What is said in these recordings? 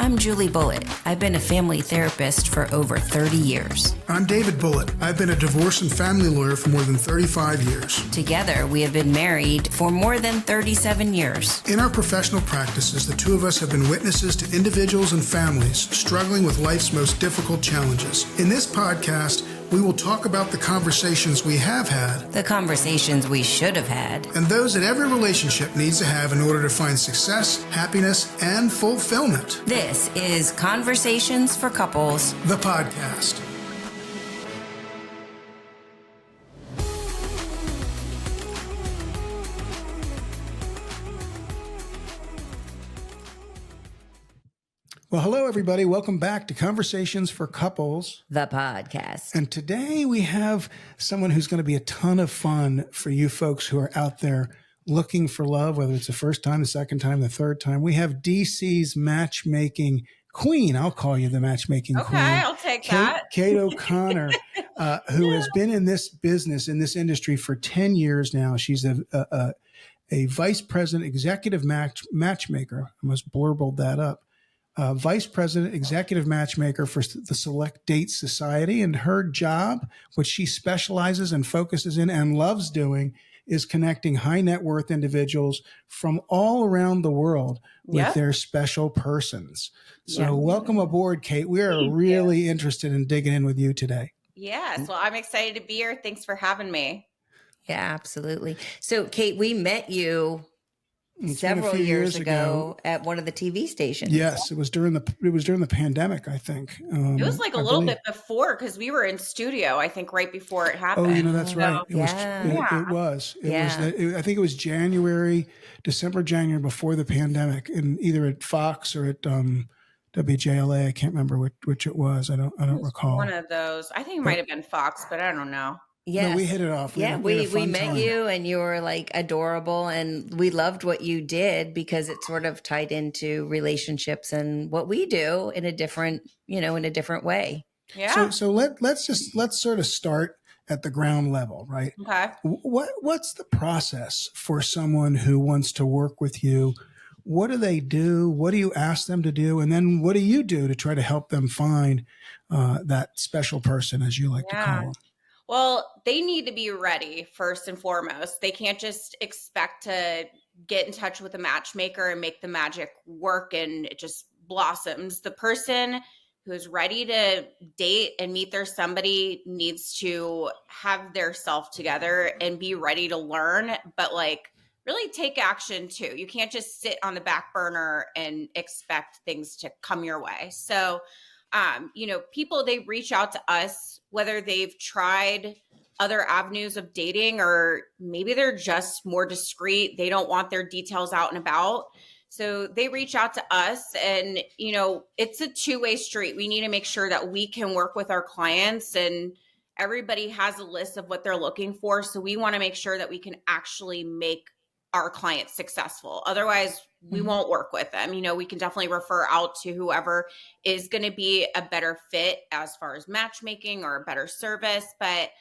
I'm Julie Bullitt. I've been a family therapist for over 30 years. I'm David Bullitt. I've been a divorce and family lawyer for more than 35 years. Together, we have been married for more than 37 years. In our professional practices, the two of us have been witnesses to individuals and families struggling with life's most difficult challenges. In this podcast, we will talk about the conversations we have had, The conversations we should have had. and those that every relationship needs to have in order to find success, happiness, and fulfillment. This is Conversations for Couples. The podcast. Well, hello, everybody. Welcome back to Conversations for Couples. The podcast. And today we have someone who's going to be a ton of fun for you folks who are out there looking for love, whether it's the first time, the second time, the third time. We have DC's matchmaking queen. I'll call you the matchmaking queen. Okay, I'll take that. Kate O'Connor, who has been in this business, in this industry for 10 years now. She's a Vice President Executive Matchmaker. I must blurbled that up. Vice President Executive Matchmaker for the Select Date Society. And her job, which she specializes and focuses in and loves doing, is connecting high net worth individuals from all around the world with their special persons. So welcome aboard, Kate. We are really interested in digging in with you today. Yes. Well, I'm excited to be here. Thanks for having me. Yeah, absolutely. So, Kate, we met you It's been a several few years ago at one of the TV stations. Yes, it was during the pandemic, I think. It was like a little bit before because we were in studio, I think, right before it happened. Oh, that's right. It was. I think it was December, January before the pandemic, and either at Fox or at WJLA. I can't remember which it was. I don't recall. One of those. I think it might have been Fox, but I don't know. Yes. No, we hit it off. We met you and you were like adorable, and we loved what you did because it sort of tied into relationships and what we do in a different way. Yeah. So let's sort of start at the ground level, right? Okay. What's the process for someone who wants to work with you? What do they do? What do you ask them to do? And then what do you do to try to help them find that special person, as you like to call them? Well, they need to be ready first and foremost. They can't just expect to get in touch with a matchmaker and make the magic work and it just blossoms. The person who's ready to date and meet their somebody needs to have their self together and be ready to learn, but like really take action too. You can't just sit on the back burner and expect things to come your way. So people, they reach out to us, whether they've tried other avenues of dating or maybe they're just more discreet. They don't want their details out and about. So they reach out to us and, it's a two-way street. We need to make sure that we can work with our clients, and everybody has a list of what they're looking for. So we want to make sure that we can actually make our clients successful. Otherwise, we won't work with them. We can definitely refer out to whoever is going to be a better fit as far as matchmaking or a better service. But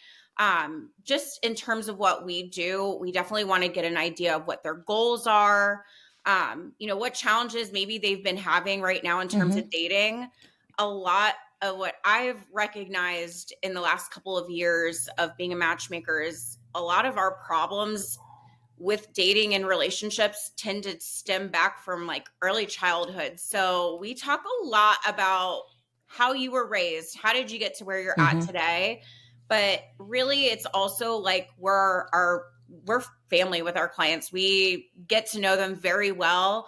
just in terms of what we do, we definitely want to get an idea of what their goals are, what challenges maybe they've been having right now in terms of dating. A lot of what I've recognized in the last couple of years of being a matchmaker is a lot of our problems with dating and relationships tend to stem back from like early childhood. So we talk a lot about how you were raised. How did you get to where you're at today? But really it's also like we're family with our clients. We get to know them very well.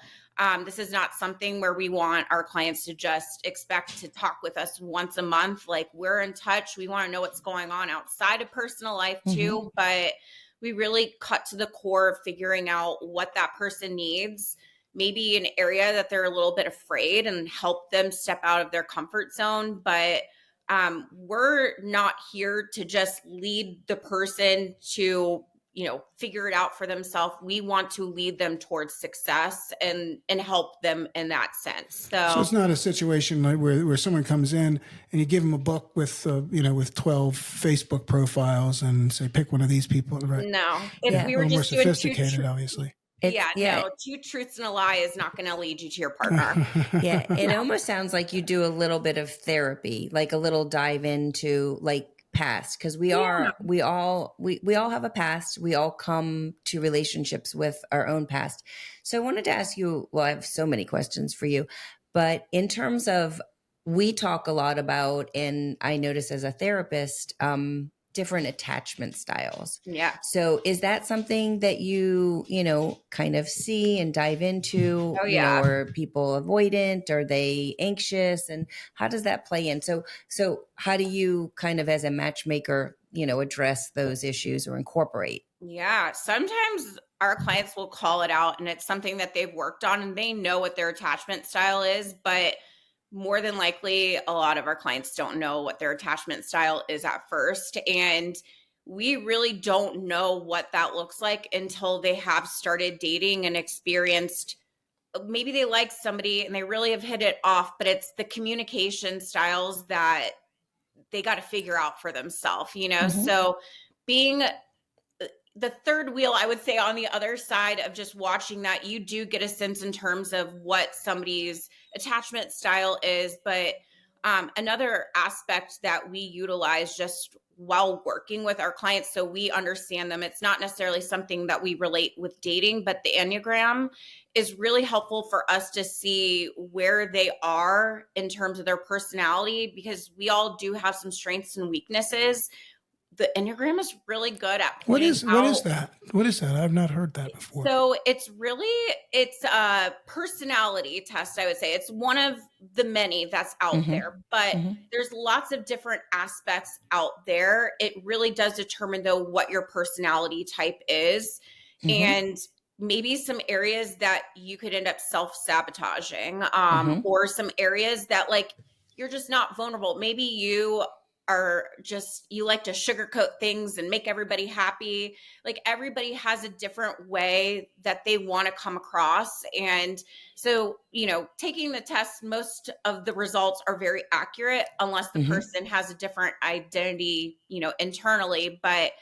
This is not something where we want our clients to just expect to talk with us once a month. Like we're in touch. We want to know what's going on outside of personal life too. But we really cut to the core of figuring out what that person needs, maybe an area that they're a little bit afraid, and help them step out of their comfort zone. But we're not here to just lead the person to, figure it out for themselves. We want to lead them towards success and help them in that sense. So it's not a situation like where someone comes in and you give them a book with, with 12 Facebook profiles and say, pick one of these people. Right? No, we were just more sophisticated, obviously. It's Yeah, yeah, no, two truths and a lie is not going to lead you to your partner. yeah. It No. almost sounds like you do a little bit of therapy, like a little dive into like past, because Yeah. we all have a past. We all come to relationships with our own past. So I wanted to ask you, well, I have so many questions for you, but in terms of, we talk a lot about, and I notice as a therapist, different attachment styles. Yeah. So is that something that you know, kind of see and dive into, Oh, you know, yeah. are people avoidant? Are they anxious? And how does that play in? So how do you kind of, as a matchmaker, you know, address those issues or incorporate? Yeah. Sometimes our clients will call it out and it's something that they've worked on and they know what their attachment style is, but more than likely, a lot of our clients don't know what their attachment style is at first. And we really don't know what that looks like until they have started dating and experienced. Maybe they like somebody and they really have hit it off, but it's the communication styles that they got to figure out for themselves, you know? Mm-hmm. So being the third wheel, I would say, on the other side of just watching that, you do get a sense in terms of what somebody's attachment style is. But another aspect that we utilize just while working with our clients, so we understand them, it's not necessarily something that we relate with dating, but the Enneagram is really helpful for us to see where they are in terms of their personality, because we all do have some strengths and weaknesses. The Enneagram is really good at pointing What is out. that? What is that? I've not heard that before. So it's a personality test, I would say. It's one of the many that's out Mm-hmm. there, but Mm-hmm. there's lots of different aspects out there. It really does determine, though, what your personality type is, Mm-hmm. and maybe some areas that you could end up self-sabotaging, Mm-hmm. or some areas that, like, you're just not vulnerable. Maybe you are just, you like to sugarcoat things and make everybody happy. Like, everybody has a different way that they want to come across. And so, you know, taking the test, most of the results are very accurate unless the Mm-hmm. person has a different identity, you know, internally. But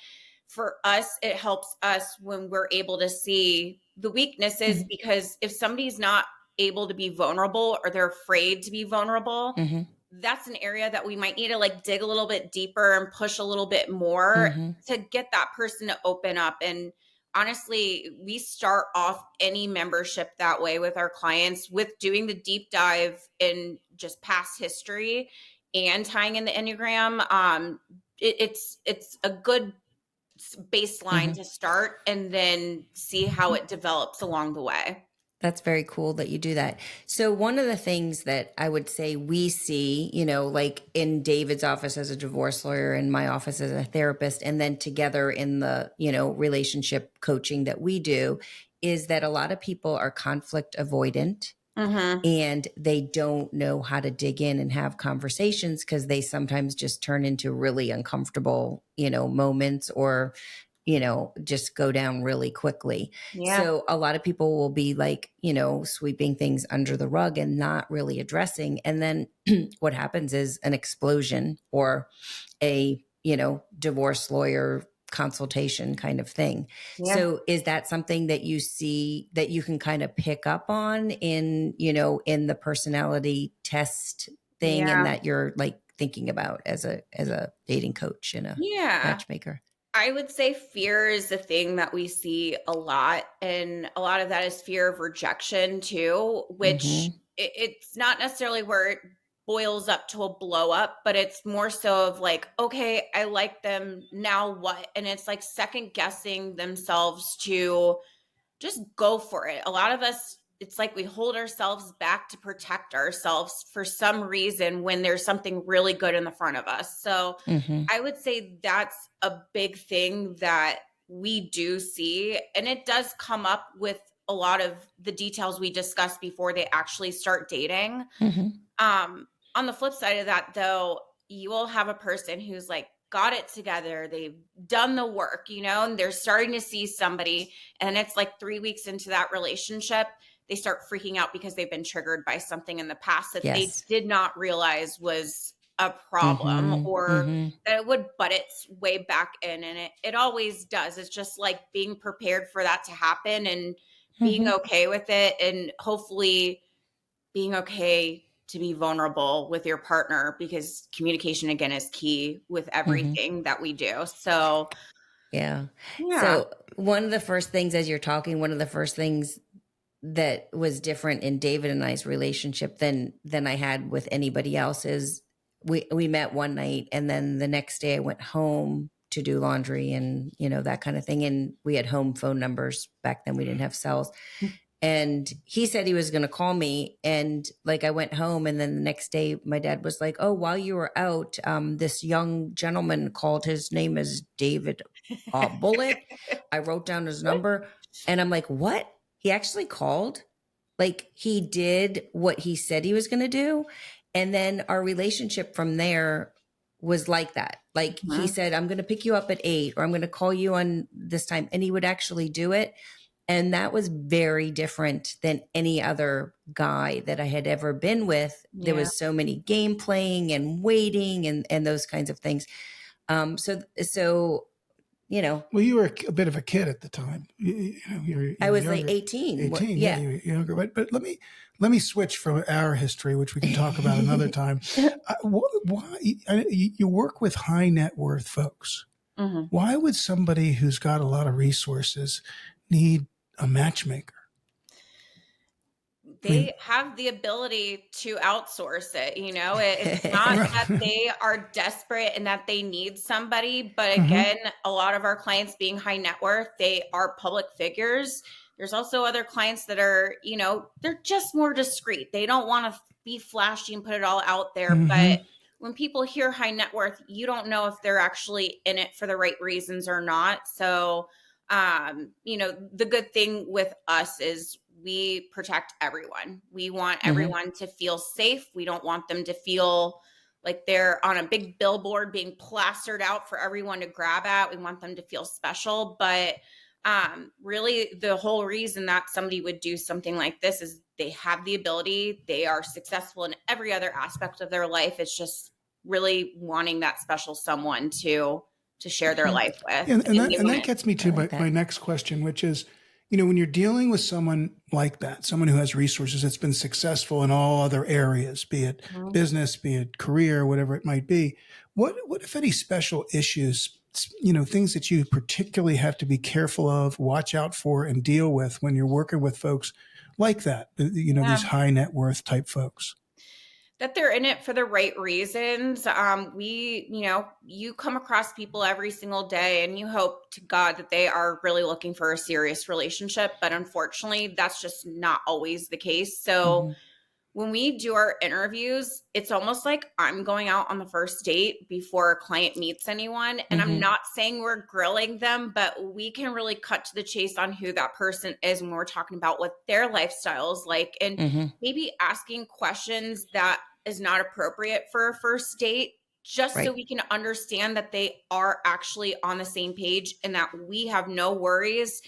for us, it helps us when we're able to see the weaknesses, Mm-hmm. because if somebody's not able to be vulnerable or they're afraid to be vulnerable, Mm-hmm. that's an area that we might need to like dig a little bit deeper and push a little bit more Mm-hmm. to get that person to open up. And honestly, we start off any membership that way with our clients, with doing the deep dive in just past history and tying in the Enneagram. It's a good baseline Mm-hmm. to start and then see how it develops along the way. That's very cool that you do that. So one of the things that I would say we see, you know, like in David's office as a divorce lawyer, in my office as a therapist, and then together in the, you know, relationship coaching that we do, is that a lot of people are conflict avoidant Mm-hmm. and they don't know how to dig in and have conversations because they sometimes just turn into really uncomfortable, you know, moments, or you know, just go down really quickly. Yeah. So a lot of people will be like, you know, sweeping things under the rug and not really addressing. And then what happens is an explosion or a, you know, divorce lawyer consultation kind of thing. Yeah. So is that something that you see that you can kind of pick up on in, you know, in the personality test thing, and Yeah. that you're like thinking about as a dating coach and a Yeah. matchmaker? I would say fear is the thing that we see a lot. And a lot of that is fear of rejection too, which Mm-hmm. it's not necessarily where it boils up to a blow up, but it's more so of like, okay, I like them, now what? And it's like second guessing themselves to just go for it. A lot of us, it's like we hold ourselves back to protect ourselves for some reason when there's something really good in the front of us. So Mm-hmm. I would say that's a big thing that we do see. And it does come up with a lot of the details we discussed before they actually start dating. Mm-hmm. On the flip side of that, though, you will have a person who's like got it together. They've done the work, you know, and they're starting to see somebody. And it's like 3 weeks into that relationship, they start freaking out because they've been triggered by something in the past that they Yes. did not realize was a problem, Mm-hmm. or Mm-hmm. that it would butt its way back in. And it always does. It's just like being prepared for that to happen and being okay with it, and hopefully being okay to be vulnerable with your partner, because communication again is key with everything that we do. So Yeah. yeah. So one of the first things, as you're talking, one of the first things that was different in David and I's relationship than I had with anybody else is we met one night, and then the next day I went home to do laundry and that kind of thing, and we had home phone numbers back then. We didn't have cells. And he said he was going to call me, and like I went home, and then the next day my dad was like, "Oh, while you were out, this young gentleman called. His name is David Bullet." I wrote down his number, and I'm like, "What? He actually called? Like he did what he said he was going to do?" And then our relationship from there was like that. Like he said, "I'm going to pick you up at 8, or I'm going to call you on this time," and he would actually do it. And that was very different than any other guy that I had ever been with. Yeah. There was so many game playing and waiting and those kinds of things. So Well, you were a bit of a kid at the time. You I was younger. like 18. 18, Yeah. you were younger. But let me switch from our history, which we can talk about another time. Why you work with high net worth folks? Why would somebody who's got a lot of resources need a matchmaker? They have the ability to outsource it. It's not that they are desperate and that they need somebody, but again, a lot of our clients being high net worth, they are public figures. There's also other clients that are, they're just more discreet. They don't want to be flashy and put it all out there. But when people hear high net worth, you don't know if they're actually in it for the right reasons or not. So, the good thing with us is we protect everyone. We want everyone to feel safe. We don't want them to feel like they're on a big billboard being plastered out for everyone to grab at. We want them to feel special. But really, the whole reason that somebody would do something like this is they have the ability. They are successful in every other aspect of their life. It's just really wanting that special someone to share their life with. And that gets me to my next question, which is, when you're dealing with someone like that, someone who has resources, that's been successful in all other areas, be it business, be it career, whatever it might be, what if any special issues, things that you particularly have to be careful of, watch out for, and deal with when you're working with folks like that, these high net worth type folks? That they're in it for the right reasons. You come across people every single day and you hope to God that they are really looking for a serious relationship. But unfortunately, that's just not always the case. So when we do our interviews, it's almost like I'm going out on the first date before a client meets anyone. And I'm not saying we're grilling them, but we can really cut to the chase on who that person is when we're talking about what their lifestyle is like, and maybe asking questions that is not appropriate for a first date, just so we can understand that they are actually on the same page and that we have no worries.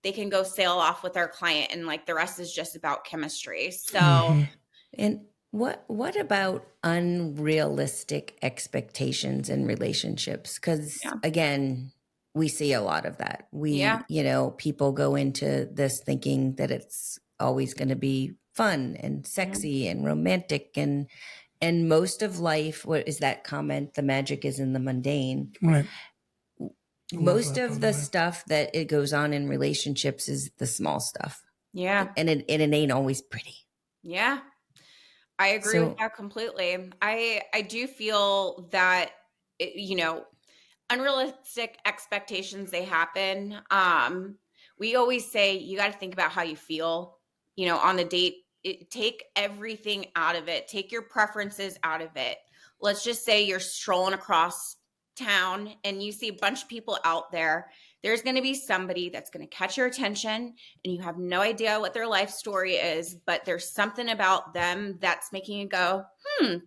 They can go sail off with our client, and like the rest is just about chemistry. So, and what about unrealistic expectations in relationships? Because again, we see a lot of that. People go into this thinking that it's always going to be fun and sexy and romantic, and most of life, what is that comment? The magic is in the mundane. Right. Most of the stuff that it goes on in relationships is the small stuff. Yeah. And it ain't always pretty. Yeah. I agree with that completely. I do feel that, unrealistic expectations, they happen. We always say you got to think about how you feel, on the date. Take everything out of it. Take your preferences out of it. Let's just say you're strolling across town and you see a bunch of people out there. There's going to be somebody that's going to catch your attention, and you have no idea what their life story is, but there's something about them that's making you go,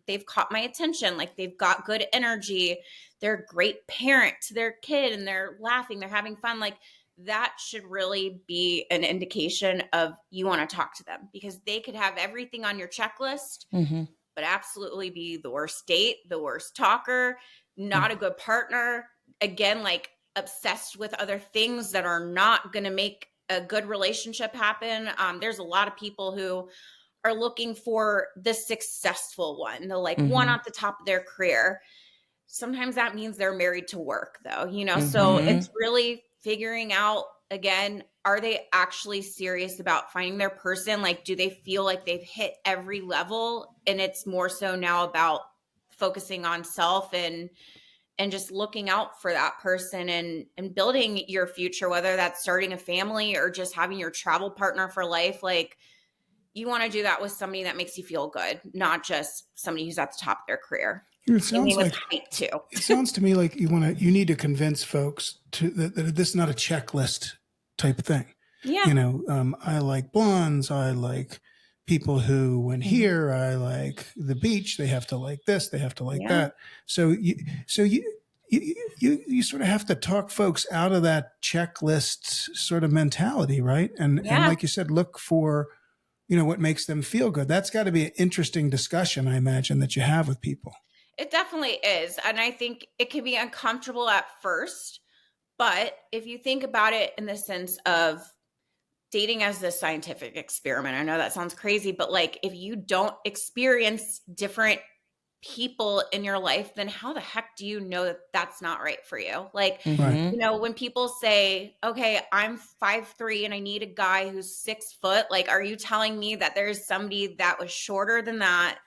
they've caught my attention. Like they've got good energy. They're a great parent to their kid, and they're laughing, they're having fun. Like that should really be an indication of you want to talk to them, because they could have everything on your checklist, but absolutely be the worst date, the worst talker, not a good partner. Again, like obsessed with other things that are not going to make a good relationship happen. There's a lot of people who are looking for the successful one, the like one Mhm. at the top of their career. Sometimes that means they're married to work though, so Mhm. it's really figuring out again, are they actually serious about finding their person? Like, do they feel like they've hit every level? And it's more so now about focusing on self and just looking out for that person and building your future, whether that's starting a family or just having your travel partner for life. Like, you want to do that with somebody that makes you feel good, not just somebody who's at the top of their career. It Same thing sounds with like height too. it sounds to me like you need to convince folks that this is not a checklist type of thing. Yeah. I like blondes. I like people who, when Mhm. here, I like the beach. They have to like this. They have to like Yeah. that. So you sort of have to talk folks out of that checklist sort of mentality, right? And Yeah. like you said, look for what makes them feel good. That's got to be an interesting discussion, I imagine, that you have with people. It definitely is. And I think it can be uncomfortable at first. But if you think about it in the sense of dating as the scientific experiment, I know that sounds crazy, but like if you don't experience different people in your life, then how the heck do you know that that's not right for you? Like, Right. Mhm. when people say, okay, I'm 5'3" and I need a guy who's 6 foot, like, are you telling me that there's somebody that was shorter than that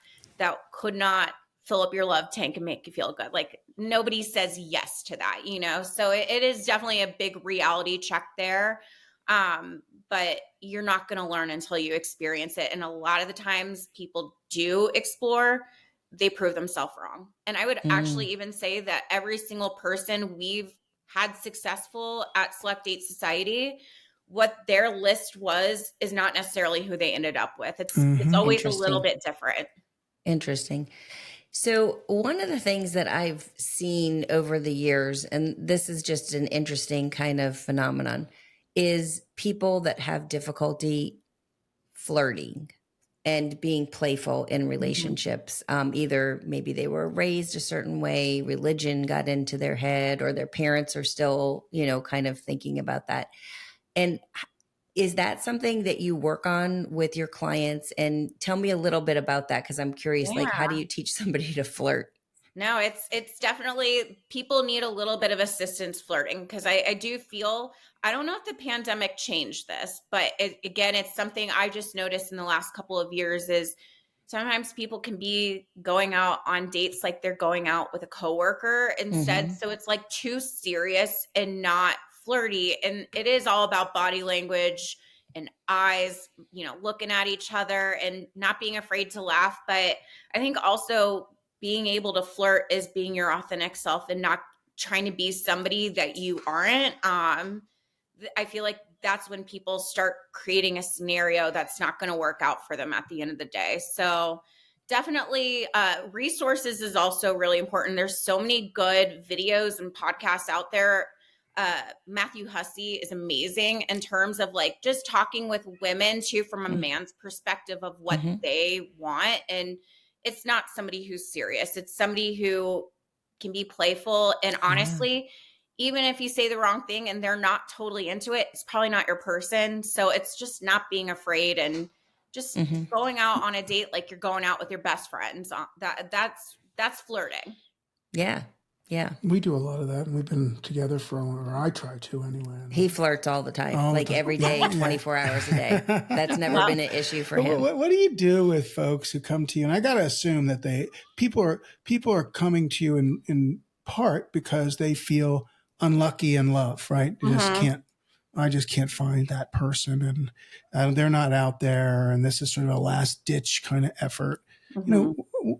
could not fill up your love tank and make you feel good? Like, nobody says yes to that, So it is definitely a big reality check there. But you're not going to learn until you experience it. And a lot of the times people do explore, they prove themselves wrong. And I would actually even say that every single person we've had successful at Select Date Society, what their list was is not necessarily who they ended up with. It's Mhm. always a little Interesting. bit different. Interesting. So, one of the things that I've seen over the years, and this is just an interesting kind of phenomenon, is people that have difficulty flirting and being playful in Mhm. relationships. Either maybe they were raised a certain way, religion got into their head, or their parents are still, kind of thinking about that. And is that something that you work on with your clients? And tell me a little bit about that because I'm curious, like, how do Yeah. you teach somebody to flirt? No, it's definitely, people need a little bit of assistance flirting because I do feel, I don't know if the pandemic changed this, but again, it's something I just noticed in the last couple of years is sometimes people can be going out on dates like they're going out with a coworker instead. Mhm. So it's like too serious and not flirty. And it is all about body language and eyes, looking at each other and not being afraid to laugh. But I think also being able to flirt is being your authentic self and not trying to be somebody that you aren't. I feel like that's when people start creating a scenario that's not going to work out for them at the end of the day. So definitely resources is also really important. There's so many good videos and podcasts out there. Matthew Hussey is amazing in terms of like just talking with women too from a man's perspective of what Mhm. they want. And it's not somebody who's serious. It's somebody who can be playful. And Yeah. honestly, even if you say the wrong thing and they're not totally into it, it's probably not your person. So it's just not being afraid and just Mhm. going out on a date like you're going out with your best friends. That's flirting. Yeah. Yeah. We do a lot of that, and we've been together for, or I try to anyway. He flirts all the time, All the like time. every day, 24 hours a day. That's never Well, been an issue for But him. what do you do with folks who come to you? And I got to assume that people are coming to you in part because they feel unlucky in love, right? They just mhm. can't. I just can't find that person, and they're not out there. And this is sort of a last ditch kind of effort. Mhm.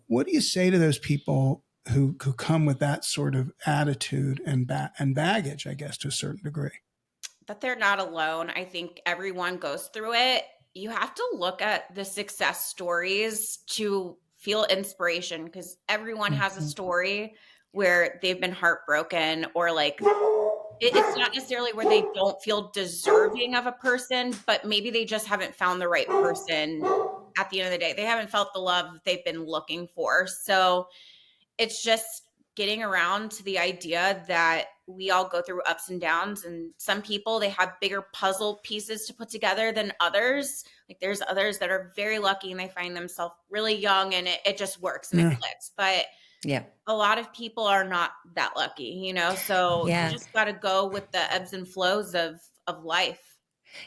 What do you say to those people who come with that sort of attitude and baggage? I guess to a certain degree. That they're not alone. I think everyone goes through it. You have to look at the success stories to feel inspiration because everyone has a Mhm. story where they've been heartbroken or like it's not necessarily where they don't feel deserving of a person, but maybe they just haven't found the right person at the end of the day. They haven't felt the love they've been looking for. So it's just getting around to the idea that we all go through ups and downs, and some people, they have bigger puzzle pieces to put together than others. Like there's others that are very lucky and they find themselves really young and it just works and it clicks. But Yeah. a lot of people are not that lucky, so you Yeah. just got to go with the ebbs and flows of life.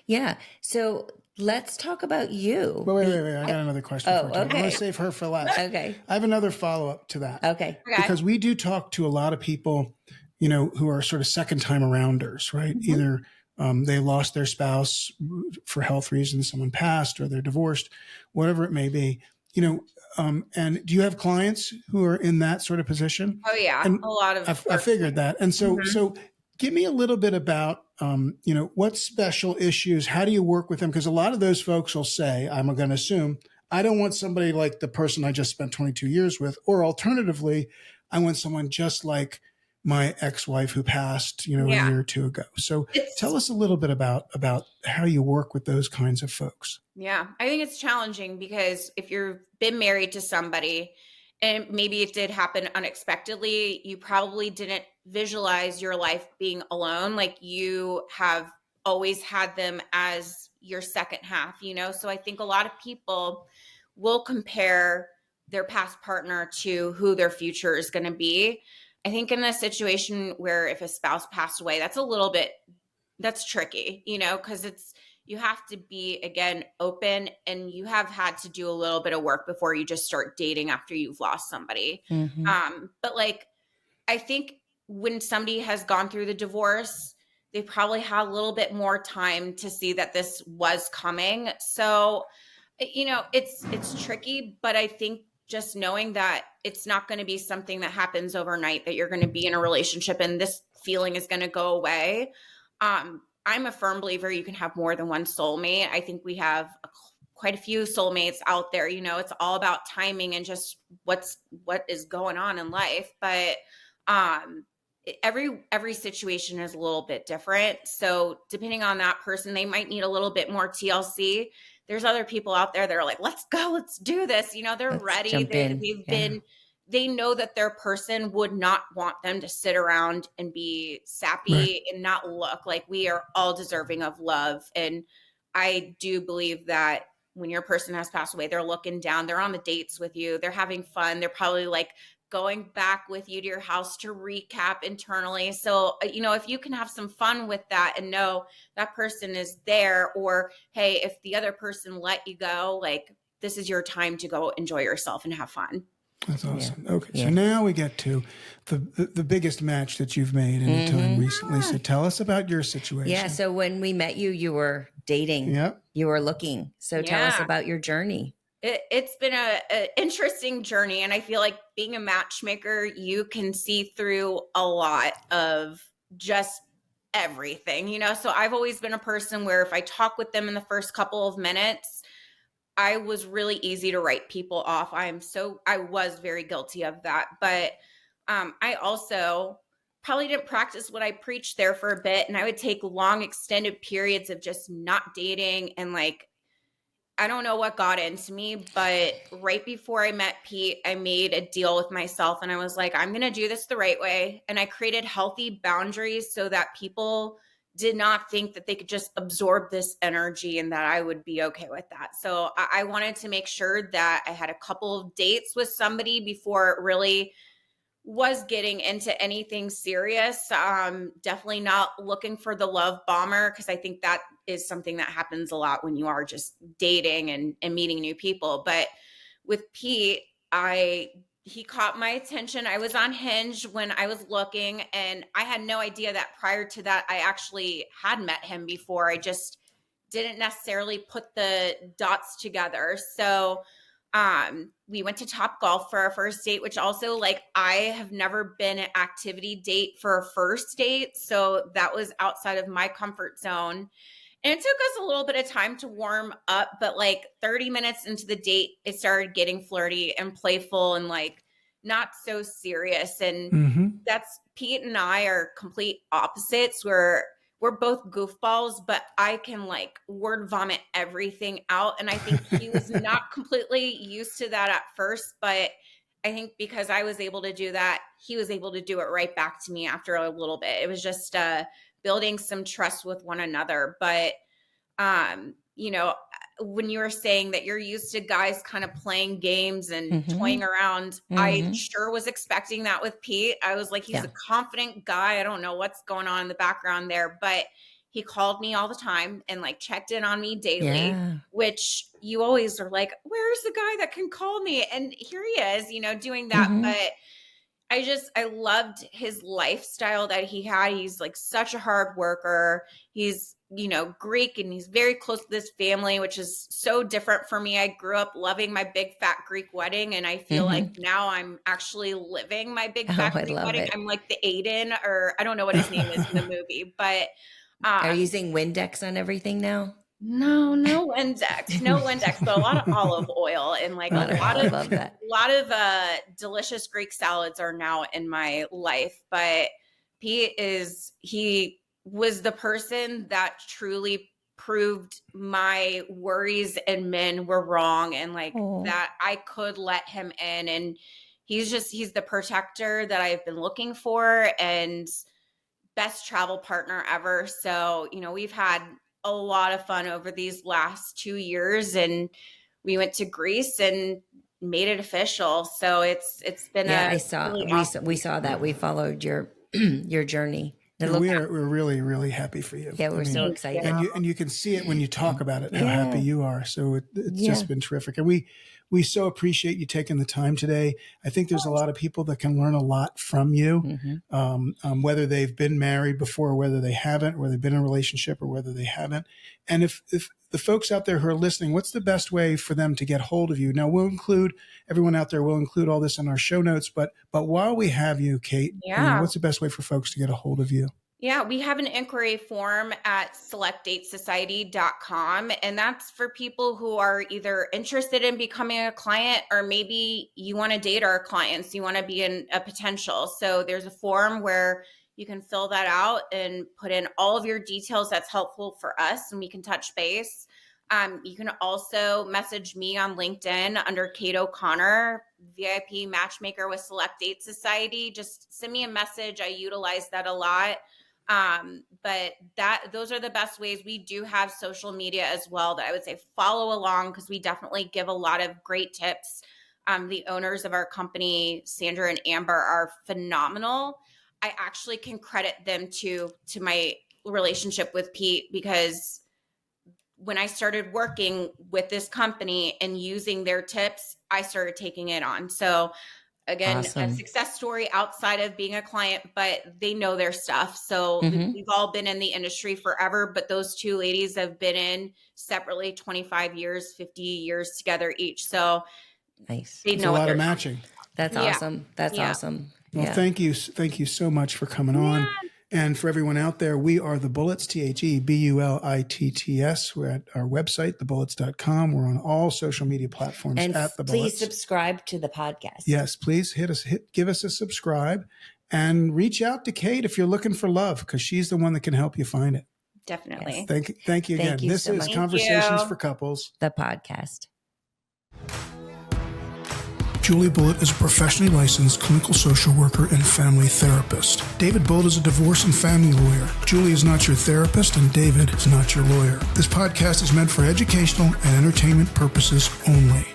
Yeah. So let's talk about you. Wait. I got another question for you. I'm okay. going to save her for last. Okay. I have another follow-up to that. Okay. Because we do talk to a lot of people, who are sort of second-time arounders, right? Mm-hmm. Either they lost their spouse for health reasons, someone passed, or they're divorced, whatever it may be. And do you have clients who are in that sort of position? Oh yeah, And a lot of. I figured that. And so, Mhm. so give me a little bit about, what special issues, how do you work with them? Because a lot of those folks will say, I'm going to assume, I don't want somebody like the person I just spent 22 years with, or alternatively, I want someone just like my ex-wife who passed, a year or two ago. So tell us a little bit about how you work with those kinds of folks. Yeah, I think it's challenging because if you've been married to somebody and maybe it did happen unexpectedly, you probably didn't visualize your life being alone. Like you have always had them as your second half, So I think a lot of people will compare their past partner to who their future is going to be. I think in a situation where if a spouse passed away, that's tricky, because you have to be, again, open, and you have had to do a little bit of work before you just start dating after you've lost somebody. Mm-hmm. But I think when somebody has gone through the divorce, they probably had a little bit more time to see that this was coming. So, it's tricky, but I think just knowing that it's not going to be something that happens overnight, that you're going to be in a relationship and this feeling is going to go away. I'm a firm believer you can have more than one soulmate. I think we have quite a few soulmates out there. It's all about timing and just what is going on in life. But every situation is a little bit different. So depending on that person, they might need a little bit more TLC. There's other people out there that are like, let's go, let's do this. They're ready. They know that their person would not want them to sit around and be sappy and not look. Like we are all deserving of love. And I do believe that when your person has passed away, they're looking down, they're on the dates with you, they're having fun. They're probably going back with you to your house to recap internally. So, if you can have some fun with that and know that person is there, or, hey, if the other person let you go, this is your time to go enjoy yourself and have fun. That's awesome. Yeah. Okay. So now we get to the biggest match that you've made any time recently. So tell us about your situation. Yeah. So when we met you, you were dating. Yep. You were looking. So tell us about your journey. It's been an interesting journey. And I feel like being a matchmaker, you can see through a lot of just everything, So I've always been a person where if I talk with them in the first couple of minutes, I was really easy to write people off. I was very guilty of that. But I also probably didn't practice what I preached there for a bit. And I would take long extended periods of just not dating. And I don't know what got into me, but right before I met Pete, I made a deal with myself and I was like, I'm going to do this the right way. And I created healthy boundaries so that people did not think that they could just absorb this energy and that I would be okay with that. So I wanted to make sure that I had a couple of dates with somebody before it really was getting into anything serious. Definitely not looking for the love bomber, because I think that is something that happens a lot when you are just dating and meeting new people. But with Pete, he caught my attention. I was on Hinge when I was looking, and I had no idea that prior to that, I actually had met him before. I just didn't necessarily put the dots together. So we went to Top Golf for our first date, which also I have never been an activity date for a first date. So that was outside of my comfort zone. And it took us a little bit of time to warm up, but 30 minutes into the date, it started getting flirty and playful and not so serious. And that's Pete and I are complete opposites. We're both goofballs, but I can word vomit everything out. And I think he was not completely used to that at first, but I think because I was able to do that, he was able to do it right back to me after a little bit. It was just building some trust with one another. But, when you were saying that you're used to guys kind of playing games and toying around, I sure was expecting that with Pete. I was like, he's a confident guy. I don't know what's going on in the background there, but he called me all the time and like checked in on me daily, which you always are like, where's the guy that can call me? And here he is, doing that. But I loved his lifestyle that he had. He's like such a hard worker. He's, Greek, and he's very close to this family, which is so different for me. I grew up loving my big fat Greek wedding, and I feel like now I'm actually living my big fat Greek wedding. I'm like the Aiden, or I don't know what his name is in the movie, but are you using Windex on everything now? No Windex, but a lot of olive oil and like a lot of delicious Greek salads are now in my life. But he was the person that truly proved my worries and men were wrong, and like that I could let him in, and he's the protector that I've been looking for and best travel partner ever. So, we've had a lot of fun over these last 2 years, and we went to Greece and made it official. So it's been we saw that. We followed your journey. We're really, really happy for you. Yeah, we're so excited. And you can see it when you talk about it, how happy you are. So it's just been terrific. And we so appreciate you taking the time today. I think there's a lot of people that can learn a lot from you, whether they've been married before, or whether they haven't, or whether they've been in a relationship, or whether they haven't. And if the folks out there who are listening, what's the best way for them to get hold of you? Now, everyone out there will include all this in our show notes, but while we have you, Kate, what's the best way for folks to get a hold of you? Yeah, we have an inquiry form at selectdatesociety.com, and that's for people who are either interested in becoming a client, or maybe you want to date our clients, you want to be in a potential. So there's a form where you can fill that out and put in all of your details that's helpful for us, and we can touch base. You can also message me on LinkedIn under Kate O'Connor, VIP Matchmaker with Select Date Society. Just send me a message. I utilize that a lot. But those are the best ways. We do have social media as well that I would say follow along, because we definitely give a lot of great tips. The owners of our company, Sandra and Amber, are phenomenal. I actually can credit them to my relationship with Pete, because when I started working with this company and using their tips, I started taking it on. So again, a success story outside of being a client, but they know their stuff. So we've all been in the industry forever, but those two ladies have been in separately 25 years, 50 years together each. So nice. They know a lot of matching. That's awesome. That's awesome. Well, thank you. Thank you so much for coming on. And for everyone out there, we are The Bullets, TheBullitts. We're at our website, thebullets.com. We're on all social media platforms and at The please Bullets. Subscribe to the podcast. Yes, please give us a subscribe, and reach out to Kate if you're looking for love, because she's the one that can help you find it. Definitely. Yes. Thank you again. Thank you this so is much. Conversations for Couples, the podcast. Julie Bullitt is a professionally licensed clinical social worker and family therapist. David Bullitt is a divorce and family lawyer. Julie is not your therapist, and David is not your lawyer. This podcast is meant for educational and entertainment purposes only.